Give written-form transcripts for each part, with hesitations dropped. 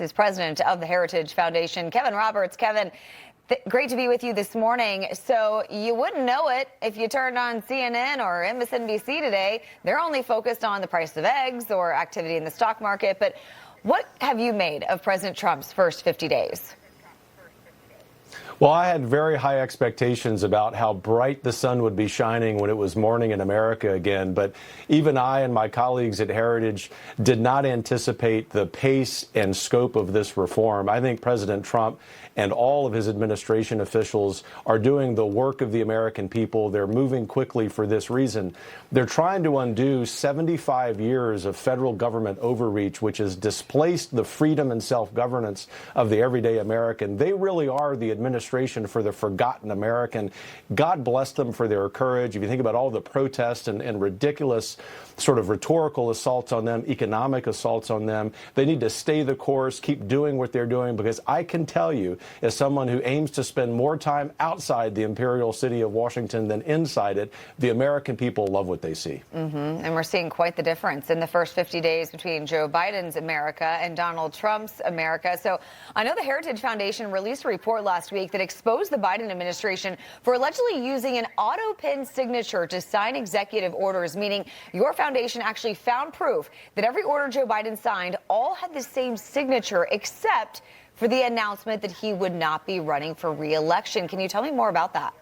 Is president of the Heritage Foundation, Kevin Roberts. Kevin, great to be with you this morning. So you wouldn't know it if you turned on CNN or MSNBC today. They're only focused on the price of eggs or activity in the stock market. But what have you made of President Trump's first 50 days? Well, I had very high expectations about how bright the sun would be shining when it was morning in America again. But even I and my colleagues at Heritage did not anticipate the pace and scope of this reform. I think President Trump and all of his administration officials are doing the work of the American people. They're moving quickly for this reason. They're trying to undo 75 years of federal government overreach, which has displaced the freedom and self-governance of the everyday American. They really are the administration for the forgotten American. God bless them for their courage. If you think about all the protests and ridiculous sort of rhetorical assaults on them, economic assaults on them, they need to stay the course, keep doing what they're doing, because I can tell you, as someone who aims to spend more time outside the imperial city of Washington than inside it, the American people love what they see. And we're seeing quite the difference in the first 50 days between Joe Biden's America and Donald Trump's America. So I know the Heritage Foundation released a report last week that exposed the Biden administration for allegedly using an autopen signature to sign executive orders, meaning your foundation actually found proof that every order Joe Biden signed all had the same signature, except for the announcement that he would not be running for re-election. Can you tell me more about that?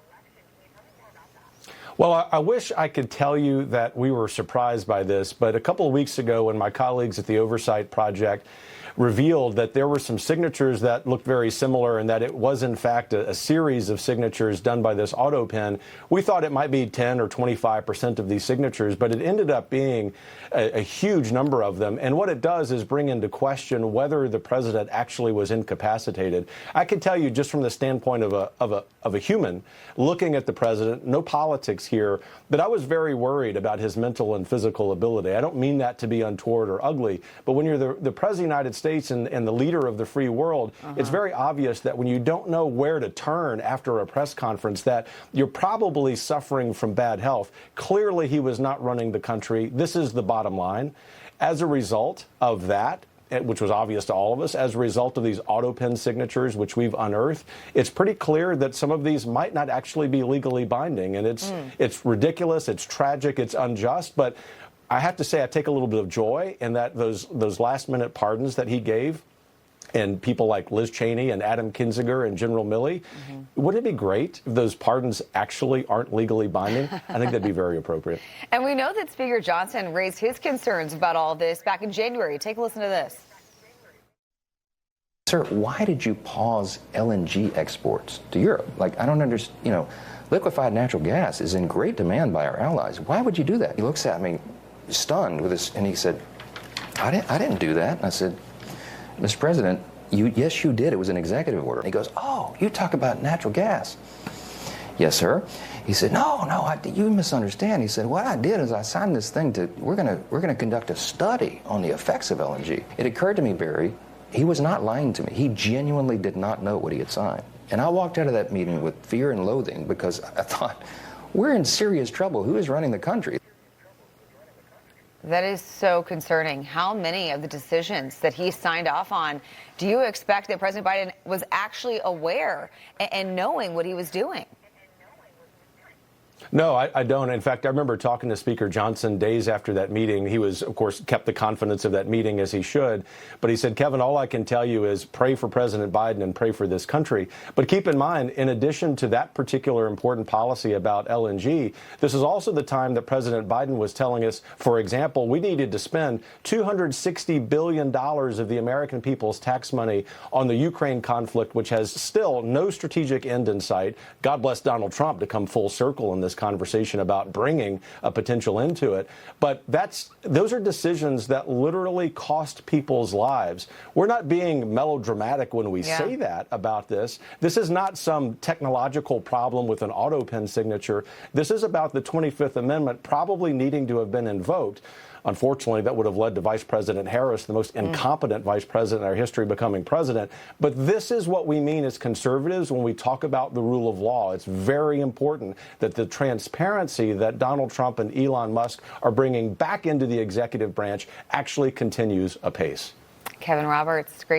Well, I wish I could tell you that we were surprised by this, but a couple of weeks ago when my colleagues at the Oversight Project revealed that there were some signatures that looked very similar and that it was, in fact, a series of signatures done by this auto pen, we thought it might be 10 or 25% of these signatures, but it ended up being a huge number of them. And what it does is bring into question whether the president actually was incapacitated. I can tell you, just from the standpoint of a human looking at the president, no politics here, but I was very worried about his mental and physical ability. I don't mean that to be untoward or ugly, but when you're the president of the United States and the leader of the free world, it's very obvious that when you don't know where to turn after a press conference, that you're probably suffering from bad health. Clearly, he was not running the country. This is the bottom line. As a result of that, which was obvious to all of us, as a result of these auto pen signatures, which we've unearthed, it's pretty clear that some of these might not actually be legally binding. And it's ridiculous, it's tragic, it's unjust, but I have to say I take a little bit of joy in that those last-minute pardons that he gave, and people like Liz Cheney and Adam Kinzinger and General Milley, wouldn't it be great if those pardons actually aren't legally binding? I think that'd be very appropriate. And we know that Speaker Johnson raised his concerns about all this back in January. Take a listen to this. Sir, why did you pause LNG exports to Europe? Like, I don't understand, liquefied natural gas is in great demand by our allies. Why would you do that? He looks at me stunned with this, and he said, I didn't do that. And I said, Mr. President, yes, you did. It was an executive order. And he goes, oh, you talk about natural gas. Yes, sir. He said, no, you misunderstand. He said, what I did is I signed this thing we're gonna conduct a study on the effects of LNG. It occurred to me, Barry, he was not lying to me. He genuinely did not know what he had signed. And I walked out of that meeting with fear and loathing because I thought, we're in serious trouble. Who is running the country? That is so concerning. How many of the decisions that he signed off on do you expect that President Biden was actually aware and knowing what he was doing? No, I don't. In fact, I remember talking to Speaker Johnson days after that meeting. He was, of course, kept the confidence of that meeting as he should. But he said, Kevin, all I can tell you is pray for President Biden and pray for this country. But keep in mind, in addition to that particular important policy about LNG, this is also the time that President Biden was telling us, for example, we needed to spend $260 billion of the American people's tax money on the Ukraine conflict, which has still no strategic end in sight. God bless Donald Trump to come full circle in this conversation about bringing a potential end to it. But those are decisions that literally cost people's lives. We're not being melodramatic when we say that about this. This is not some technological problem with an auto pen signature. This is about the 25th Amendment probably needing to have been invoked. Unfortunately, that would have led to Vice President Harris, the most incompetent vice president in our history, becoming president. But this is what we mean as conservatives when we talk about the rule of law. It's very important that the transparency that Donald Trump and Elon Musk are bringing back into the executive branch actually continues apace. Kevin Roberts, great.